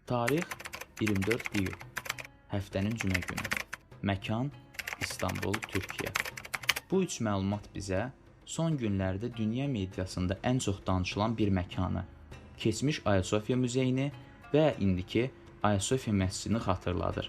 Tarix 24 iyul. Həftənin cümə günü. Məkan İstanbul, Türkiyə. Bu üç məlumat bizə son günlərdə dünya mediasında ən çox danışılan bir məkanı, keçmiş Ayasofya muzeyini və indiki Ayasofya məscidini xatırladır.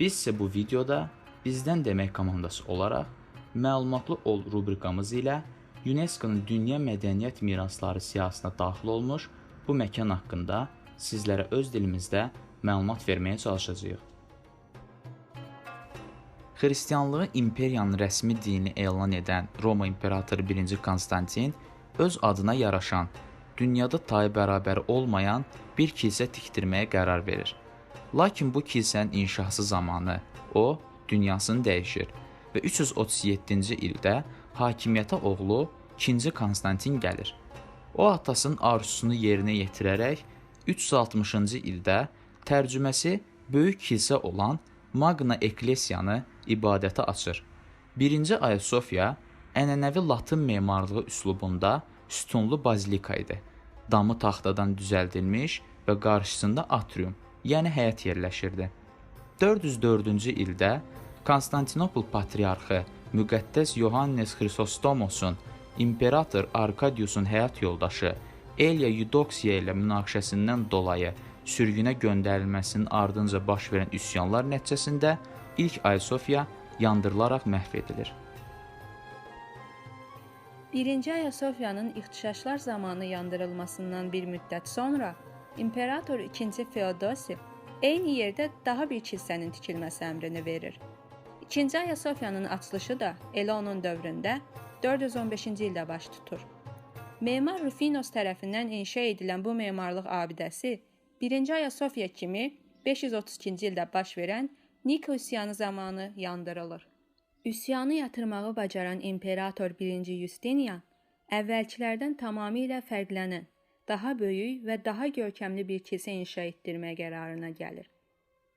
Biz isə bu videoda Bizdən Demək komandası olaraq Məlumatlı ol rubrikamız ilə UNESCO-nun Dünya Mədəniyyət Mirasları siyahısına daxil olmuş bu məkan haqqında sizlərə öz dilimizdə məlumat verməyə çalışacağıq. Xristianlığı imperiyanın rəsmi dini elan edən Roma İmperatoru 1. Konstantin öz adına yaraşan, dünyada tayı bərabəri olmayan bir kilsə tikdirməyə qərar verir. Lakin bu kilsənin inşası zamanı o, dünyasını dəyişir və 337-ci ildə hakimiyyətə oğlu 2. Konstantin gəlir. O, atasının arzusunu yerinə yetirərək 360-cı ildə tərcüməsi böyük kilsə olan Magna Ecclesianı ibadətə açır. 1. Ayasofya ənənəvi Latın memarlığı üslubunda sütunlu bazilika idi. Damı taxtadan düzəldilmiş və qarşısında atrium, yəni həyət yerləşirdi. 404-cü ildə Konstantinopol patriarxı Müqəddəs Yohannes Xrisostomosun İmperator Arkadiusun həyat yoldaşı Elya Eudoksiya ilə münaqişəsindən dolayı sürgünə göndərilməsinin ardınca baş verən üsyanlar nəticəsində ilk Ayasofya yandırılaraq məhv edilir. 1. Ayasofyanın ixtişaşlar zamanı yandırılmasından bir müddət sonra İmperator 2. Feodosif eyni yerdə daha bir kilsənin tikilməsi əmrini verir. 2. Ayasofyanın açılışı da elə onun dövründə 415-ci ildə baş tutur. Memar Rufinos tərəfindən inşa edilən bu memarlıq abidəsi 1. Ayasofya kimi 532-ci ildə baş verən Nika üsyanı zamanı yandırılır. Üsyanı yatırmağı bacaran İmperator 1. Justinian əvvəlkilərdən tamamilə fərqlənən, daha böyük və daha görkəmli bir kilsə inşa etdirmək qərarına gəlir.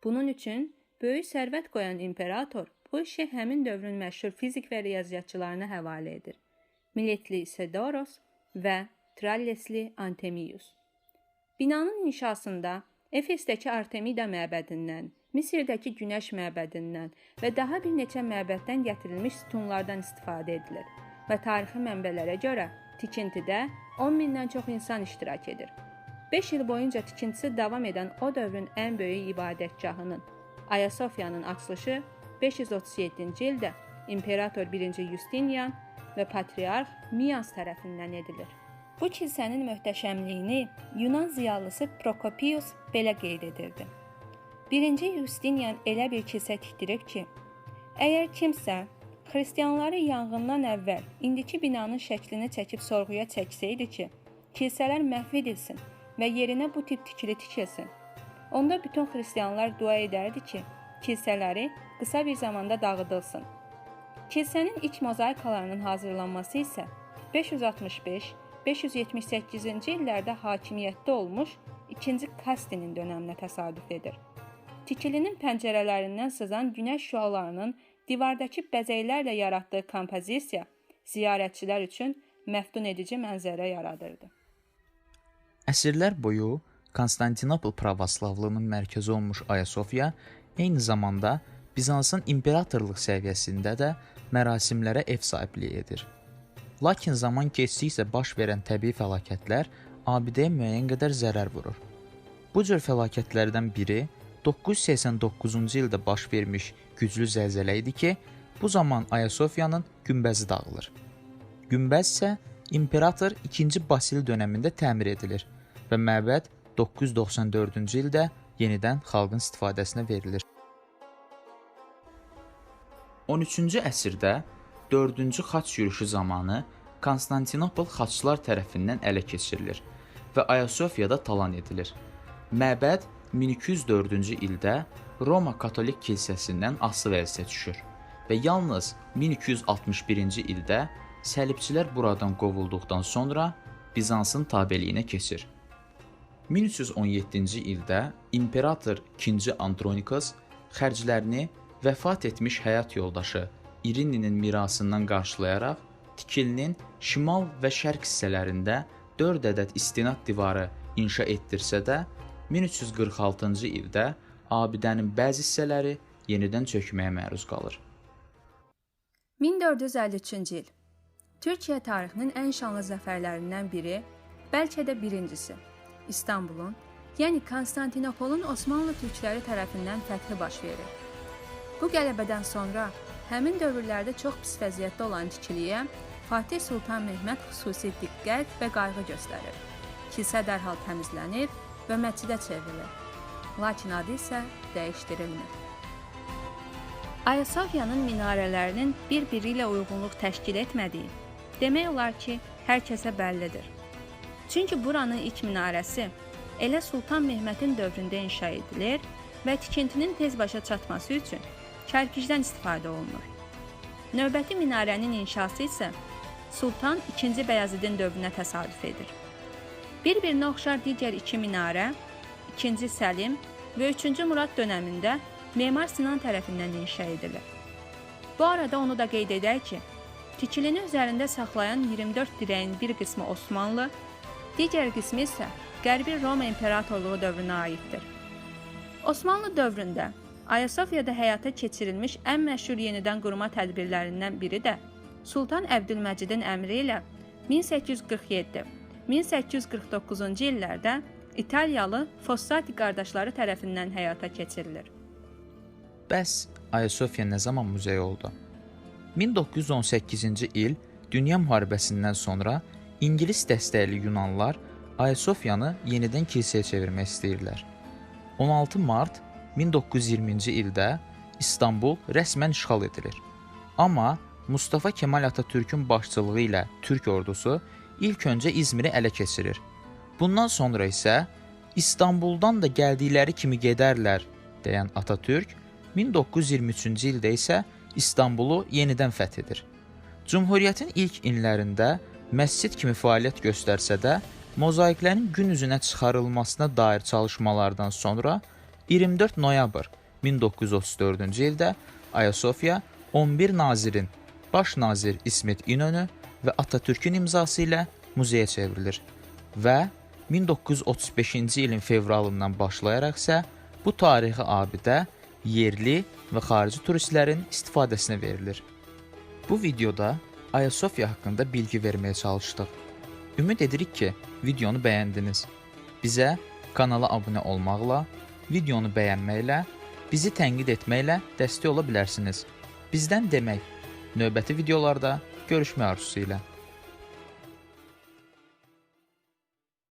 Bunun üçün böyük sərvət qoyan imperator bu işi həmin dövrün məşhur fizik və riyaziyyatçılarına həvalə edir. Miletli Isidorus və Trallesli Antemius. Binanın inşasında Efesdəki Artemida məbədindən, Misirdəki Günəş məbədindən və daha bir neçə məbəddən gətirilmiş sütunlardan istifadə edilir və tarixi mənbələrə görə tikintidə 10 mindən çox insan iştirak edir. 5 il boyunca tikintisi davam edən o dövrün ən böyük ibadətgahının, Ayasofyanın açılışı 537-ci ildə İmperator 1. Justinian və Patriarx Miyas tərəfindən edilir. Bu kilsənin möhtəşəmliyini Yunan ziyalısı Prokopius belə qeyd edirdi. 1. Justinian elə bir kilsə tikdirib ki, əgər kimsə xristianları yanğından əvvəl indiki binanın şəklini çəkib sorğuya çəksəydi ki, kilsələr məhv edilsin və yerinə bu tip tikili tikilsin, onda bütün xristianlar dua edərdi ki, kilsələri qısa bir zamanda dağıdılsın. Kilsənin ilk mozaikalarının hazırlanması isə 565-578-ci illərdə hakimiyyətdə olmuş 2. Kastinin dönəminə təsadüf edir. Tikilinin pəncərələrindən sızan günəş şüalarının divardakı bəzəklərlə yaratdığı kompozisiya ziyarətçilər üçün məftun edici mənzərə yaradırdı. Əsrlər boyu Konstantinopol pravoslavlığının mərkəzi olmuş Ayasofya eyni zamanda Bizansın imperatorluq səviyyəsində də mərasimlərə ev sahibliyi edir. Lakin zaman keçdikcə baş verən təbii fəlakətlər abidəyə müəyyən qədər zərər vurur. Bu cür fəlakətlərdən biri 989-cu ildə baş vermiş güclü zəlzələ idi ki, bu zaman Ayasofyanın günbəzi dağılır. Günbəz isə İmperator 2. Basil dönəmində təmir edilir və məbəd 994-cü ildə yenidən xalqın istifadəsinə verilir. 13-cü əsrdə 4-cü xaç yürüşü zamanı Konstantinopol xaçlar tərəfindən ələ keçirilir və Ayasofyada talan edilir. Məbəd 1204-cü ildə Roma Katolik kilsəsindən asılı vəziyyətə düşür və yalnız 1261-ci ildə səlibçilər buradan qovulduqdan sonra Bizansın tabeliyinə keçir. 1317-ci ildə İmperator 2. Andronikos xərclərini vəfat etmiş həyat yoldaşı İrininin mirasından qarşılayaraq tikilinin şimal və şərq hissələrində 4 ədəd istinad divarı inşa etdirsə də 1346-cı ildə abidənin bəzi hissələri yenidən çökməyə məruz qalır. 1453-cü il. Türkiyə tarixinin ən şanlı zəfərlərindən biri, bəlkə də birincisi, İstanbulun, yəni Konstantinopolun Osmanlı türkləri tərəfindən fəthi baş verir. Bu qələbədən sonra həmin dövrlərdə çox pis vəziyyətdə olan tikiliyə Fatih Sultan Mehmed xüsusi diqqət və qayğı göstərir. Kilsə dərhal təmizlənir və məscidə çevrilir. Lakin adı isə dəyişdirilmir. Ayasofyanın minarələrinin bir-biri ilə uyğunluq təşkil etmədiyi demək olar ki, hər kəsə bəllidir. Çünki buranın ilk minarəsi elə Sultan Mehmedin dövründə inşa edilir və tikintinin tez başa çatması üçün kərpicdən istifadə olunur. Növbəti minarənin inşası isə Sultan II. Bəyazidin dövrünə təsadüf edir. Bir-birinə oxşar digər iki minarə, II. Səlim və III. Murad dönəmində Memar Sinan tərəfindən inşa edilir. Bu arada onu da qeyd edək ki, tikilini üzərində saxlayan 24 dirəyin bir qismi Osmanlı, digər qismi isə Qərbi Roma İmperatorluğu dövrünə aiddir. Osmanlı dövründə Ayasofyada həyata keçirilmiş ən məşhur yenidən qurma tədbirlərindən biri də Sultan Əbdülməcidin əmri ilə 1847-1849-cu illərdə İtaliyalı Fossati qardaşları tərəfindən həyata keçirilir. Bəs Ayasofya nə zaman muzey oldu? 1918-ci il Dünya müharibəsindən sonra İngilis dəstəkli Yunanlılar Ayasofyanı yenidən kilsəyə çevirmək istəyirlər. 16 mart 1920-ci ildə İstanbul rəsmən işğal edilir. Amma Mustafa Kemal Atatürk'ün başçılığı ilə Türk ordusu ilk öncə İzmiri ələ keçirir. Bundan sonra isə İstanbuldan da gəldikləri kimi gedərlər deyən Atatürk 1923-cü ildə isə İstanbulu yenidən fəth edir. Cümhuriyyətin ilk illərində məscid kimi fəaliyyət göstərsə də, mozaiklərin gün üzünə çıxarılmasına dair çalışmalardan sonra 24 noyabr 1934-cü ildə Ayasofya 11 nazirin, baş nazir İsmet İnönü və Atatürk'ün imzası ilə muzeyə çevrilir və 1935-ci ilin fevralından başlayaraq isə bu tarixi abidə yerli və xarici turistlərin istifadəsinə verilir. Bu videoda Ayasofya haqqında bilgi verməyə çalışdıq. Ümid edirik ki, videonu bəyəndiniz. Bizə kanala abunə olmaqla, videonu bəyənməklə, bizi tənqid etməklə dəstək ola bilərsiniz. Bizdən demək, növbəti videolarda görüşmək arzusu ilə.